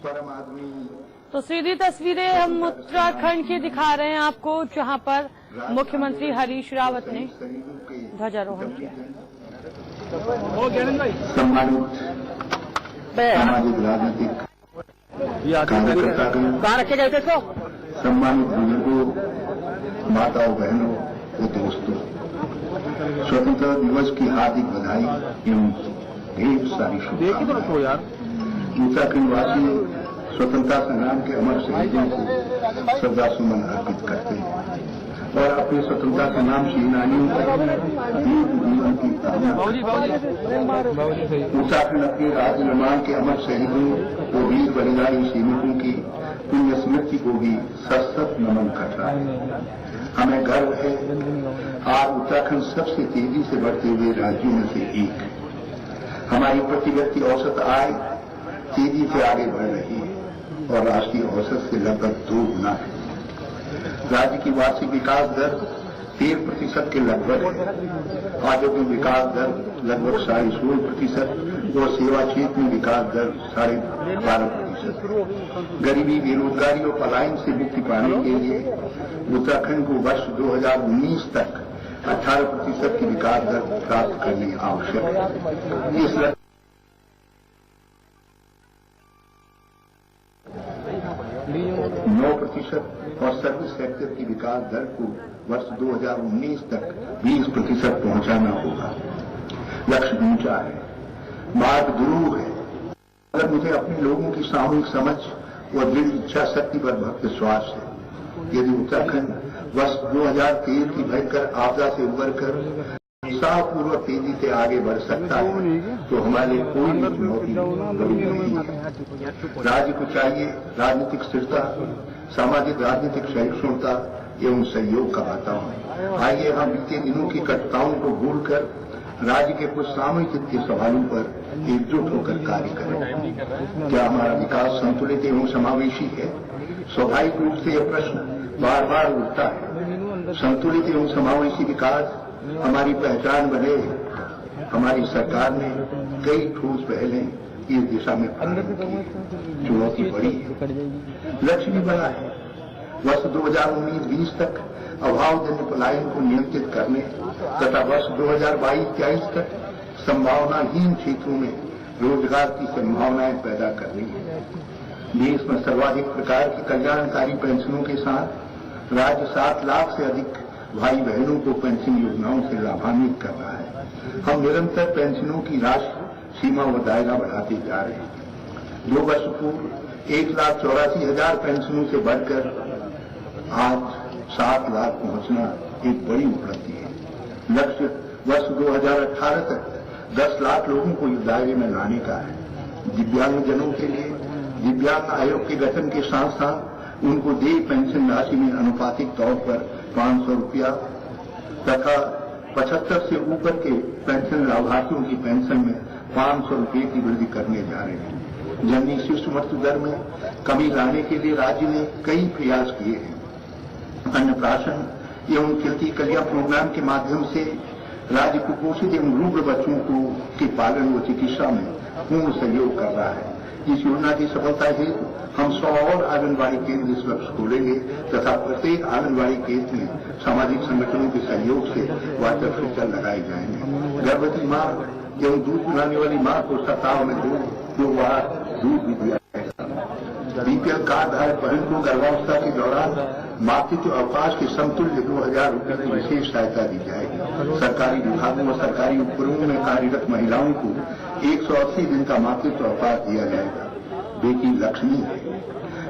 परम आदमी। तो सीधी तस्वीरें हम उत्तराखंड की दिखा रहे हैं आपको, जहां पर मुख्यमंत्री हरीश रावत ने ध्वजारोहण किया। सम्मानित सामाजिक राजनीतिक कार्यकर्तागण, सम्मानित बुजुर्गों, माताओं, बहनों और दोस्तों, स्वतंत्रता दिवस की हार्दिक बधाई एवं ढेर सारी शुभकामनाएं। उत्तराखंड वासी स्वतंत्रता संग्राम के अमर शहीदों को श्रद्धासुमन अर्पित करते हैं और अपने स्वतंत्रता संग्राम सेनानियों की कामना। उत्तराखंड अपने राज्य निर्माण के अमर शहीदों और वीर बलिदानी सैनिकों की पुण्य स्मृति को भी सशक्त नमन कर रहा है। हमें गर्व है आज उत्तराखंड सबसे तेजी से बढ़ते हुए राज्यों में से एक है। हमारी प्रति व्यक्ति औसत आय तेजी से आगे बढ़ रही है और राष्ट्रीय औसत से लगभग 2 गुना है। राज्य की वार्षिक विकास दर 13% के लगभग है। औद्योगिक विकास दर लगभग 16.5% और सेवा क्षेत्र में विकास दर 12.5%। गरीबी, बेरोजगारी और पलायन से मुक्ति पाने के लिए उत्तराखंड को वर्ष 2019 तक 18% की विकास दर प्राप्त करनी आवश्यक है। इस 9% और सर्विस सेक्टर की विकास दर को वर्ष 2019 तक 20% पहुंचाना होगा। लक्ष्य ऊंचा है, मार्ग दुरूह है, अगर मुझे अपने लोगों की सामूहिक समझ और दृढ़ इच्छा शक्ति पर भक्त विश्वास है। यदि उत्तराखंड वर्ष 2013 की भयंकर आपदा से उबरकर उत्साहपूर्वक तेजी से आगे बढ़ सकता है तो हमारे कोई भी चुनौती बड़ी नहीं है। राज्य को चाहिए राजनीतिक स्थिरता, सामाजिक राजनीतिक सहिष्णुता एवं सहयोग का वातावरण। आइए हम बीते दिनों की कटुताओं को भूलकर राज्य के कुछ सामूहिक हित के सवालों पर एकजुट होकर कार्य करें। क्या हमारा विकास संतुलित एवं समावेशी है? स्वाभाविक रूप से यह प्रश्न बार बार उठता है। संतुलित एवं समावेशी विकास हमारी पहचान बने। हमारी सरकार ने कई ठोस पहलें इस दिशा में प्रारंभ की। चुनौती बड़ी है, लक्ष्य भी बड़ा है। वर्ष 2019-20 तक अभावजन्य पलायन को नियंत्रित करने तथा वर्ष 2022-23 तक संभावनाहीन क्षेत्रों में रोजगार की संभावनाएं पैदा करनी है। देश में सर्वाधिक प्रकार की कल्याणकारी पेंशनों के साथ राज्य 7 लाख से अधिक भाई बहनों को पेंशन योजनाओं से लाभान्वित कर रहा है। हम निरंतर पेंशनों की राशि सीमा व दायरा बढ़ाते जा रहे हैं। 2 वर्ष पूर्व 1,84,000 पेंशनों से बढ़कर आज 7 लाख पहुंचना एक बड़ी उपलब्धि है। लक्ष्य वर्ष 2018 तक 10 लाख लोगों को इस दायरे में लाने का है। दिव्यांगजनों के लिए दिव्यांग आयोग के गठन के साथ साथ उनको देय पेंशन राशि में अनुपातिक तौर पर 500 रुपया तथा 75 से ऊपर के पेंशन लाभार्थियों की पेंशन में 500 रुपये की वृद्धि करने जा रहे हैं। जननी शिशु मृत्यु दर में कमी लाने के लिए राज्य ने कई प्रयास किए हैं। अन्नप्राशन एवं खिलती कलियां प्रोग्राम के माध्यम से राज्य कुपोषित एवं रुग्ण बच्चों के पालन व चिकित्सा में पूर्ण सहयोग कर रहा है। इस योजना की सफलता हेतु हम 100 और आंगनबाड़ी केंद्र इस वर्ष खोलेंगे तथा प्रत्येक आंगनबाड़ी केंद्र में सामाजिक संगठनों के सहयोग से वाटर फिल्टर लगाए जाएंगे। गर्भवती मां एवं दूध पिलाने वाली मां को सप्ताह में 2 बार दूध भी दिया जाएगा। बीपीएल कार्ड धारक बहन को गर्भावस्था के दौरान मातृत्व अवकाश के समतुल्य 2,000 रुपये की विशेष सहायता दी जाएगी। सरकारी विभागों व सरकारी उपक्रमों में कार्यरत महिलाओं को 180 दिन का मातृत्व अवकाश दिया जाएगा। बेटी लक्ष्मी है।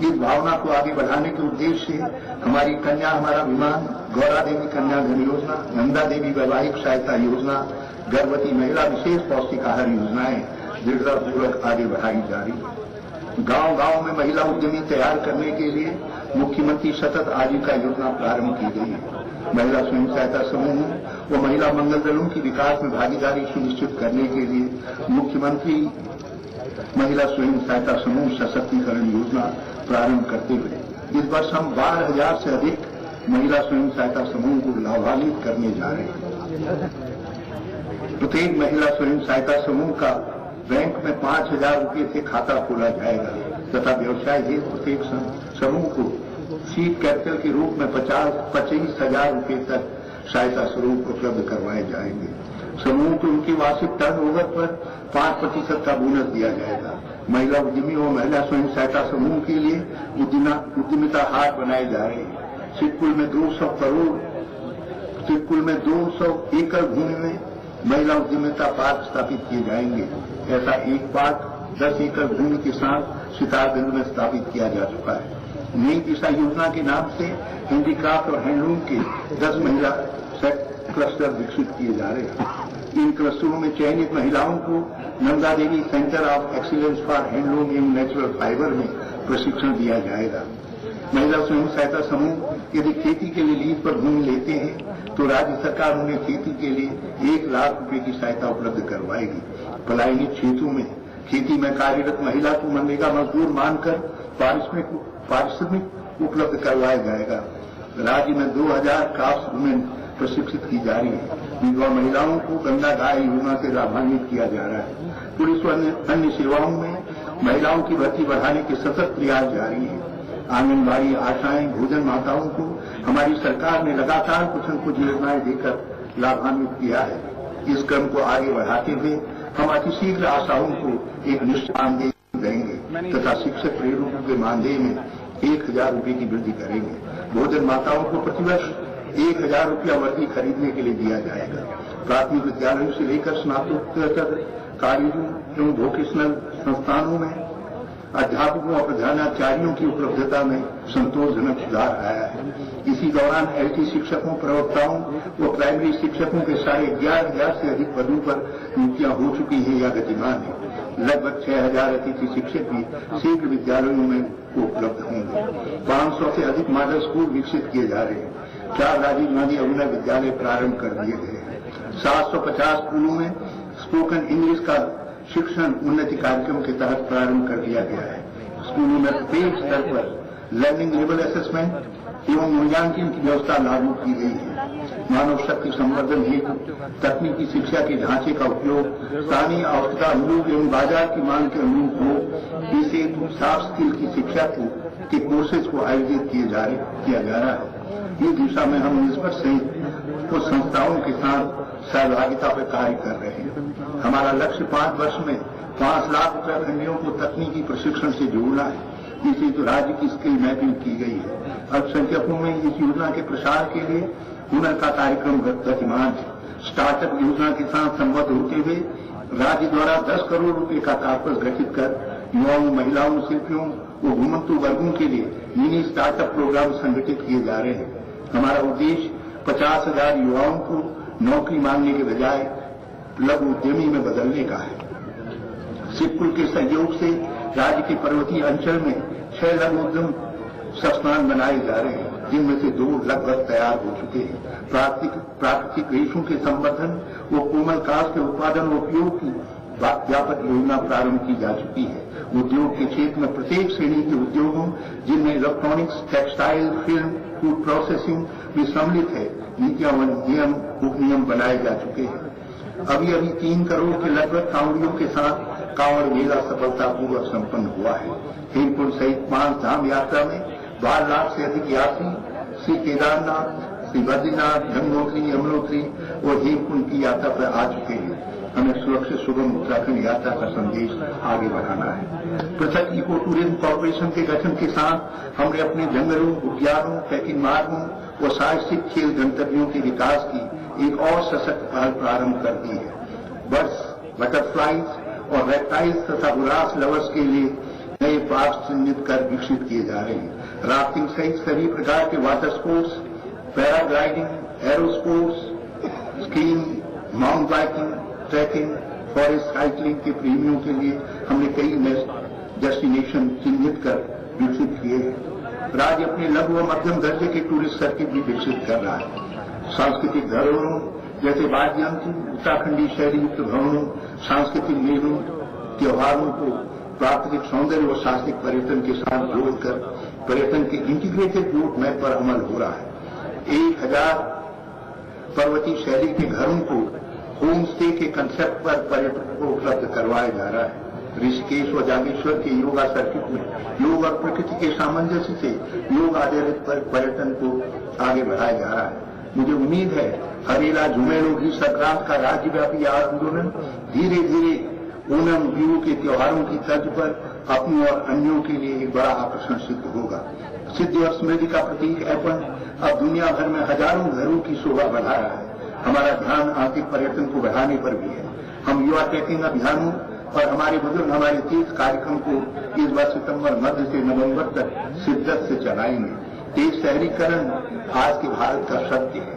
इस भावना को आगे बढ़ाने के उद्देश्य से हमारी कन्या हमारा विमान, गौरा देवी कन्या धन योजना, नंदा देवी वैवाहिक सहायता योजना, गर्भवती महिला विशेष पौष्टिक आहार योजनाएं दृढ़तापूर्वक आगे बढ़ाई जा रही है। गांव-गांव में महिला उद्यमी तैयार करने के लिए मुख्यमंत्री सतत आजीविका योजना प्रारंभ की गई है। महिला स्वयं सहायता समूह व महिला मंगल दलों की विकास में भागीदारी सुनिश्चित करने के लिए मुख्यमंत्री महिला स्वयं सहायता समूह सशक्तिकरण योजना प्रारंभ करते हुए इस वर्ष हम 12,000 से अधिक महिला स्वयं सहायता समूह को लाभान्वित करने जा रहे हैं। प्रत्येक महिला स्वयं सहायता समूह का बैंक में 5,000 रुपये से खाता खोला जाएगा तथा व्यवसाय हेतु प्रत्येक समूह को सीड कैपिटल के रूप में 25,000 रुपये तक सहायता स्वरूप उपलब्ध करवाए जाएंगे। समूह को उनके वार्षिक टर्नओवर पर 5% का बोनस दिया जाएगा। महिला उद्यमी और महिला स्वयं सहायता समूह के लिए उद्यमिता हाट बनाए जा रहे हैं। सिडकुल में 200 एकड़ भूमि में महिला उद्यमिता पार्क स्थापित किए जाएंगे। ऐसा एक पार्क 10 एकड़ भूमि के साथ सितारगंज में स्थापित किया जा चुका है। नई दिशा योजना के नाम से हैंडीक्राफ्ट और हैंडलूम के 10 महिला क्लस्टर विकसित किए जा रहे हैं। इन क्लस्टरों में चयनित महिलाओं को Nanda Devi centre of excellence for handloom and natural fibre में प्रशिक्षण दिया जाएगा। महिला स्वयं सहायता समूह यदि खेती के लिए लीज पर भूमि लेते हैं तो राज्य सरकार उन्हें खेती के लिए 1 लाख रुपए की सहायता उपलब्ध करवाएगी। पलायनित क्षेत्रों में खेती में कार्यरत महिला को मनरेगा मजदूर मानकर पारिश्रमिक उपलब्ध करवाया जाएगा। राज्य में 2000 क्राफ्ट वुमेन प्रशिक्षित की जा रही है। विधवा महिलाओं को गंगा गाय योजना से लाभान्वित किया जा रहा है। पुलिस व अन्य सेवाओं में महिलाओं की भर्ती बढ़ाने के सतत प्रयास जारी है। आंगनबाड़ी आशाएं भोजन माताओं को हमारी सरकार ने लगातार कुछ न कुछ योजनाएं देकर लाभान्वित किया है। इस क्रम को आगे बढ़ाते हुए हम अतिशीघ्र आशाओं को एक निश्चित मानदेय देंगे तथा शिक्षक प्रेरकों के मानदेय में 1,000 रुपये की वृद्धि करेंगे। भोजन माताओं को प्रतिवर्ष 1,000 रुपया वर्दी खरीदने के लिए दिया जाएगा। प्राथमिक विद्यालयों से लेकर स्नातकोत्तर कॉलेजों एवं वोकेशनल संस्थानों में अध्यापकों और प्रधानाचार्यों की उपलब्धता में संतोषजनक सुधार आया है। इसी दौरान एलटी शिक्षकों, प्रवक्ताओं व प्राइमरी शिक्षकों के 11,500 से अधिक पदों पर नियुक्तियां हो चुकी हैं या गतिमान है। लगभग 6,000 अतिथि शिक्षक भी शीघ्र विद्यालयों में उपलब्ध होंगे। 500 से अधिक मॉडल स्कूल विकसित किए जा रहे हैं। 4 राजीव गांधी अभिनय विद्यालय प्रारंभ कर दिए गए हैं। 750 स्कूलों में स्पोकन इंग्लिश का शिक्षण उन्नति कार्यक्रम के तहत प्रारंभ कर दिया गया है। स्कूलों में प्रत्येक स्तर पर लर्निंग लेवल असेसमेंट एवं मूल्यांकन की व्यवस्था लागू की गई है। मानव शक्ति संवर्धन हेतु तकनीकी शिक्षा के ढांचे का उपयोग स्थानीय आवश्यकता अनुरूप एवं बाजार की मांग के अनुरूप हो, इस हेतु सॉफ्ट स्किल की शिक्षा के कोर्सेज को आयोजित किया जा रहा है। इस दिशा में हम निष्पक्ष सहित कुछ संस्थाओं के साथ सहभागिता पर कार्य कर रहे हैं। हमारा लक्ष्य 5 वर्ष में 5 लाख उत्तराखंडियों को तकनीकी प्रशिक्षण से जोड़ना है। इसी तो राज्य की स्किल मैपिंग की गई है। अल्पसंख्यकों में इस योजना के प्रसार के लिए हुनर का कार्यक्रम गतिमान है। स्टार्टअप योजना के साथ संबद्ध होते हुए राज्य द्वारा 10 करोड़ रुपए का कॉर्पस गठित कर युवाओं, महिलाओं, शिल्पियों व घुमंतु वर्गों के लिए मिनी स्टार्टअप प्रोग्राम संगठित किए जा रहे हैं। हमारा उद्देश्य 50,000 युवाओं को नौकरी मांगने के बजाय लघु उद्यमी में बदलने का है। सिडकुल के सहयोग से राज्य के पर्वतीय अंचल में 6 लघु उद्यम संस्थान बनाए जा रहे हैं, जिनमें से 2 लगभग तैयार हो चुके हैं। प्राकृतिक रेशों के संवर्धन व कोमल कांच के उत्पादन व उपयोग की व्यापक योजना प्रारंभ की जा चुकी है। उद्योग के क्षेत्र में प्रत्येक श्रेणी के उद्योगों, जिनमें electronics, textile, film, food processing भी सम्मिलित है, नीतियां व नियम बनाए जा चुके हैं। अभी 3 करोड़ के लगभग कांवड़ियों के साथ कांवड़ मेला सफलतापूर्वक संपन्न हुआ है। हेमकुंड सहित 5 धाम यात्रा में 12 लाख से अधिक यात्री श्री केदारनाथ, श्री बद्रीनाथ, गंगोत्री, यमुनोत्री और हेमकुंड की यात्रा पर आ चुके हैं। हमें सुरक्षित सुगम उत्तराखंड यात्रा का संदेश आगे बढ़ाना है। पृथक इको टूरिज्म कॉर्पोरेशन के गठन के साथ हमने अपने जंगलों, उद्यानों, ट्रैकिंग मार्गों व साहसिक खेल गंतव्यों के विकास की एक और सशक्त पहल प्रारंभ कर दी है। बर्ड्स, बटरफ्लाइज और रेप्टाइल्स तथा उड़ास लवर्स के लिए नए पार्क चिन्हित कर विकसित किए जा रहे हैं। राफ्टिंग सहित सभी प्रकार के water sports, paragliding, aero sports, skiing, mount biking, trekking, forest cycling के प्रेमियों के लिए हमने कई डेस्टिनेशन चिन्हित कर विकसित किए हैं। राज्य अपने लघु व मध्यम दर्जे के टूरिस्ट सर्किट भी विकसित कर रहा है। सांस्कृतिक धरोहरों जैसे वाद्य यंत्र, उत्तराखंडी शैली युक्त भवनों, सांस्कृतिक मेलों, त्योहारों को प्राकृतिक सौंदर्य और साहसिक पर्यटन के साथ जोड़कर पर्यटन के इंटीग्रेटेड रूट मैप पर अमल हो रहा है। 1,000 पर्वतीय शैली के घरों को होम स्टे के कंसेप्ट पर पर्यटकों को उपलब्ध करवाया जा रहा है। ऋषिकेश व जागेश्वर के योगा सर्किट में योग और प्रकृति के सामंजस्य से योग आधारित पर पर्यटन को आगे बढ़ाया जा रहा है। मुझे उम्मीद है हरेला झुमेलो भी संक्रांत का राज्यव्यापी आंदोलन धीरे धीरे ओणम बिहू के त्योहारों की तर्ज पर अपने और अन्यों के लिए एक बड़ा आकर्षण सिद्ध होगा। सिद्धि और समृद्धि का प्रतीक ऐपन अब दुनिया भर में हजारों घरों की शोभा बढ़ा रहा है। हमारा ध्यान आर्थिक पर्यटन को बढ़ाने पर भी है। हम युवा ट्रैकिंग अभियानों और हमारे बुजुर्ग हमारे तीर्थ कार्यक्रम को इस वर्ष सितंबर मध्य से नवंबर तक शिद्दत से चलाएंगे। तेज शहरीकरण आज के भारत का सत्य है।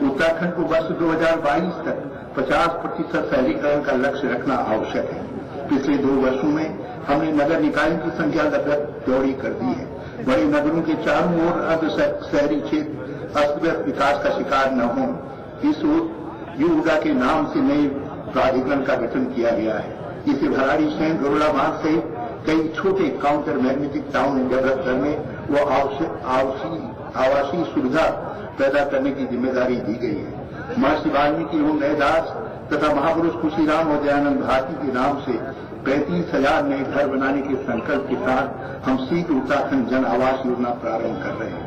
उत्तराखंड को वर्ष 2022 तक 50% शहरीकरण का लक्ष्य रखना आवश्यक है। पिछले 2 वर्षों में हमने नगर निकायों की संख्या लगभग चौड़ी कर दी है। बड़े नगरों के चारों ओर अर्ध शहरी क्षेत्र अस्त व्यस्त विकास का शिकार न हो, इस यूगा के नाम से नए प्राधिकरण का गठन किया गया है। इसे भराड़ी शहर गरुड़ा बांध सहित कई छोटे काउंटर मैग्नेटिक टाउन डेवलप करने व आवासीय सुविधा पैदा करने की जिम्मेदारी दी गई है। महर्षि वाल्मीकि एवं रैदास तथा महापुरुष खुशीराम और दयानंद भारती के नाम से 35,000 नए घर बनाने के संकल्प के साथ हम शीघ्र उत्तराखंड जन आवास योजना प्रारंभ कर रहे हैं।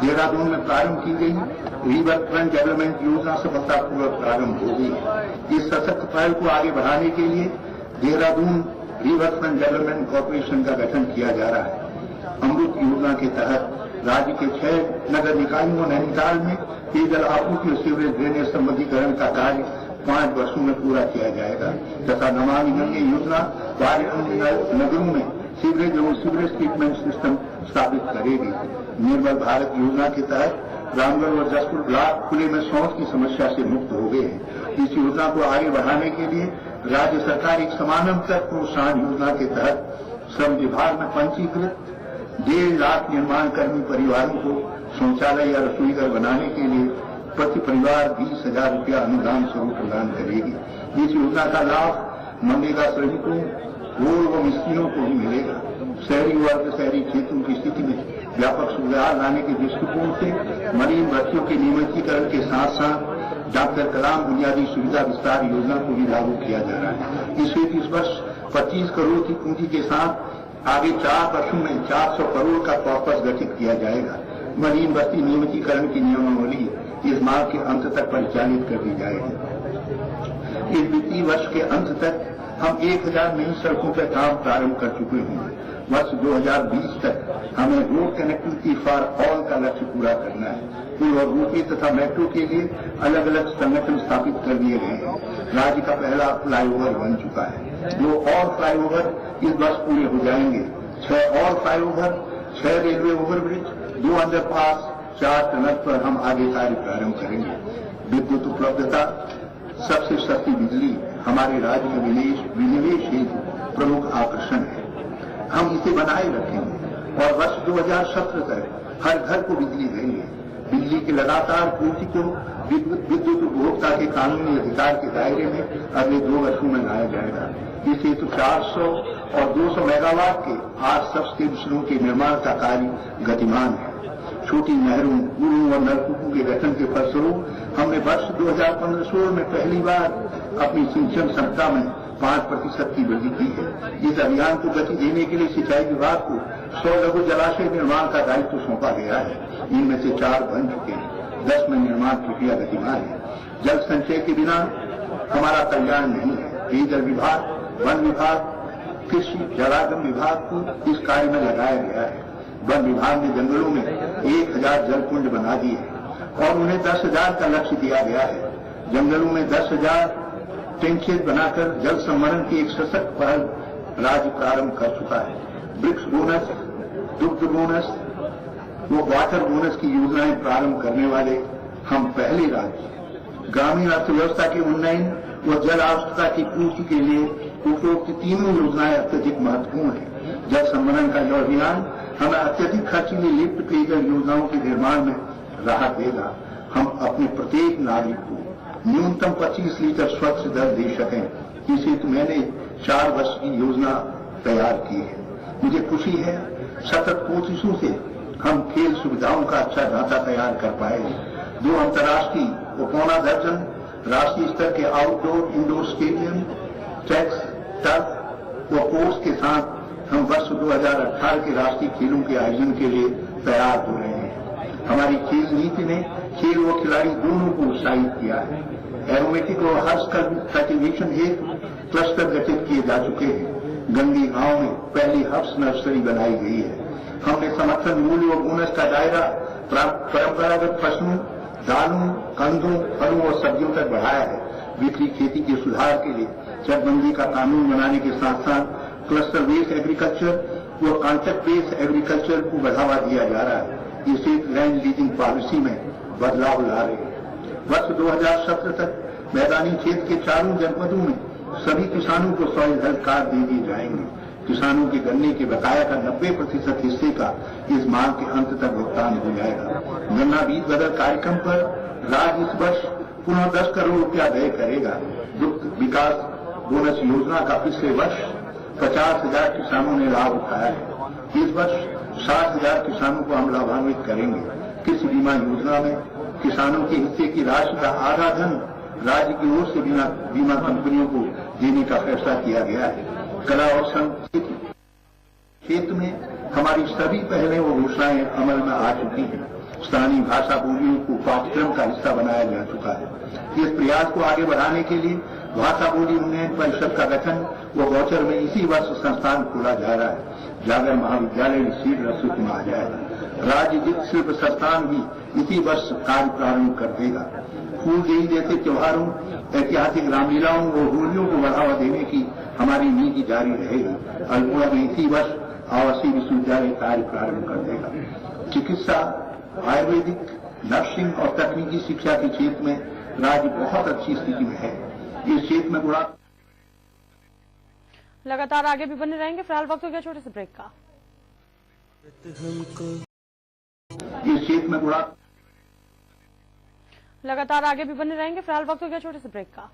देहरादून में प्रारंभ की गई रिवर फ्रंट डेवलपमेंट योजना सफलतापूर्वक प्रारंभ हो गई है। इस सशक्त पहल को आगे बढ़ाने के लिए Dehradun river front development corporation का गठन किया जा रहा है। अमृत योजना के तहत राज्य के 6 नगर निकायों और नैनीताल में पेयजल आपूर्ति और सीवरेज ड्रेनेज संबंधीकरण का कार्य 5 वर्षों में पूरा किया जाएगा तथा नमामि गंगे योजना नगरों में सीवरेज और सीवरेज ट्रीटमेंट सिस्टम स्थापित करेगी। निर्मल भारत योजना के तहत रामगढ़ और जसपुर ब्लॉक खुले में शौच की समस्या से मुक्त हो गए हैं। इस योजना को आगे बढ़ाने के लिए राज्य सरकार एक समानांतर प्रोत्साहन योजना के तहत श्रम विभाग में पंजीकृत 1.5 लाख निर्माण कर्मी परिवारों को शौचालय या रसोई घर बनाने के लिए प्रति परिवार 20,000 रुपया अनुदान स्वरूप प्रदान करेगी। इस योजना का लाभ मनरेगा श्रमिकों, रोड व मिस्त्रियों को भी मिलेगा। शहरी वर्ग शहरी क्षेत्रों की स्थिति में व्यापक सुधार लाने के दृष्टिकोण से मरीन भर्तियों के नियमितीकरण के साथ साथ डॉक्टर कलाम बुनियादी सुविधा विस्तार योजना को भी लागू किया जा रहा है। इस वर्ष 25 करोड़ की पूंजी के साथ आगे 4 वर्षों में 400 करोड़ का कॉर्पस गठित किया जाएगा। मरीन बस्ती नियमितीकरण की नियमावली इस माह के अंत तक परिचालित कर दी जाएगी। इस वित्तीय वर्ष के अंत तक हम 1000 नई सड़कों पर काम प्रारंभ कर चुके हैं। वर्ष 2020 तक हमें रोड कनेक्टिविटी फॉर ऑल का लक्ष्य पूरा करना है। पुल और रोपवे तथा मेट्रो के लिए अलग अलग संगठन स्थापित कर दिए गए हैं। राज्य का पहला फ्लाईओवर बन चुका है। 2 और फ्लाईओवर इस वर्ष पूरे हो जाएंगे। 6 और flyover, 6 railway overbridge, 2 underpass, 4 tunnel पर हम आगे कार्य प्रारंभ करेंगे। विद्युत उपलब्धता, सबसे सस्ती बिजली हमारे राज्य में विनिवेश हेतु प्रमुख आकर्षण है। हम इसे बनाए रखेंगे और वर्ष 2017 तक हर घर को बिजली देंगे। बिजली की लगातार पूर्ति को विद्युत उपभोक्ता के कानूनी अधिकार के दायरे में अगले 2 वर्षों में लाया जाएगा। इस हेतु 400 और 200 मेगावाट के 8 सब स्टेशनों के निर्माण का कार्य गतिमान है। छोटी नहरों, कुओं और नलकूपों के गठन के फलस्वरूप हमने वर्ष 2015-16 में पहली बार अपनी सिंचाई क्षमता में 5% की वृद्धि की है। इस अभियान को गति देने के लिए सिंचाई विभाग को 100 लघु जलाशय निर्माण का दायित्व सौंपा गया है। इनमें से 4 बन चुके हैं, 10 में निर्माण प्रक्रिया गतिमान है। जल संचय के बिना हमारा कल्याण नहीं है। पेयजल विभाग, वन विभाग, कृषि जलागम विभाग को इस कार्य में लगाया गया है। वन विभाग ने जंगलों में 1000 जल कुंड बना दिए हैं और उन्हें 10,000 का लक्ष्य दिया गया है। जंगलों में 10,000 टैंकखेत बनाकर जल संवरण की एक सशक्त पहल राज्य प्रारंभ कर चुका है। वृक्ष बोनस, दुग्ध बोनस व वाटर बोनस की योजनाएं प्रारंभ करने वाले हम पहले राज्य। ग्रामीण अर्थव्यवस्था के उन्नयन व जल आवश्यकता की पूर्ति के लिए उपरोक्त तीनों योजनाएं अत्यधिक महत्वपूर्ण है। जल संवरण का यह अभियान हमें अत्यधिक खर्चीली लिफ्ट पेयजल योजनाओं के निर्माण में राहत देगा। हम अपने प्रत्येक नागरिक को न्यूनतम 25 लीटर स्वच्छ जल दे सकें। इस हेतु मैंने 4 वर्ष की योजना तैयार की है। मुझे खुशी है सतत कोशिशों से हम खेल सुविधाओं का अच्छा ढांचा तैयार कर पाए। 2 अंतर्राष्ट्रीय व 15 दर्जन राष्ट्रीय स्तर के outdoor indoor stadium, tracks, turf व कोर्स के साथ हम वर्ष 2018 के राष्ट्रीय खेलों के आयोजन के लिए तैयार हो रहे हैं। हमारी खेल नीति ने खेल व खिलाड़ी दोनों को उत्साहित किया है। एरोमेटिक और हर्ष कल्टिवेशन हेतु क्लस्टर गठित किए जा चुके हैं। गंगी गांव में पहली हर्ष नर्सरी बनाई गई है। हमने समर्थन मूल्य और बोनस का दायरा परंपरागत फसलों, दालों, कंदों, फलों और सब्जियों तक बढ़ाया है। बिक्री खेती के सुधार के लिए चकबंदी का कानून बनाने के साथ साथ क्लस्टर बेस्ड एग्रीकल्चर व कॉन्ट्रैक्ट बेस्ड एग्रीकल्चर को बढ़ावा दिया जा रहा है। इसे लैंड लीजिंग पॉलिसी में बदलाव ला रहे हैं। वर्ष 2017 तक मैदानी क्षेत्र के चारों जनपदों में सभी किसानों को सॉइल हेल्थ कार्ड दे दिए जाएंगे। किसानों के गन्ने के बकाया का 90% हिस्से का इस माह के अंत तक भुगतान हो जाएगा। गन्ना बीज बदल कार्यक्रम पर राज्य इस वर्ष पुनः 10 करोड़ रुपया व्यय करेगा। दुग्ध विकास बोनस योजना का पिछले वर्ष 50,000 किसानों ने लाभ उठाया है। इस वर्ष 60,000 किसानों को हम लाभान्वित करेंगे। कृषि बीमा योजना में किसानों के हिस्से की राशि का आधा धन राज्य की ओर से बीमा कंपनियों को देने का फैसला किया गया है। कला और संस्कृति क्षेत्र में हमारी सभी पहलें व घोषणाएं अमल में आ चुकी हैं। स्थानीय भाषा बोलियों को पाठ्यक्रम का हिस्सा बनाया जा चुका है। इस प्रयास को आगे बढ़ाने के लिए भाषा बोली उन्नयन परिषद का गठन व गौचर में इसी वर्ष संस्थान खोला जा रहा है। जागर महाविद्यालय सीट अस्तित्व में आ जाएगा। राज्य वित्त शिल्प संस्थान भी इसी वर्ष कार्य प्रारंभ कर देगा। फूल देवी जैसे त्योहारों, ऐतिहासिक रामलीलाओं और होलियों को बढ़ावा देने की हमारी नीति जारी रहेगी। अल्मोड़ा में इसी वर्ष आवासीय विश्वविद्यालय कार्य प्रारंभ कर देगा। चिकित्सा, आयुर्वेदिक, नर्सिंग और तकनीकी शिक्षा के क्षेत्र में राज्य बहुत अच्छी स्थिति में है। इस क्षेत्र में लगातार आगे भी बने रहेंगे। फिलहाल वक्त हो गया छोटे से ब्रेक का। इस क्षेत्र में लगातार आगे भी बने रहेंगे। फिलहाल वक्त हो गया छोटे से ब्रेक का।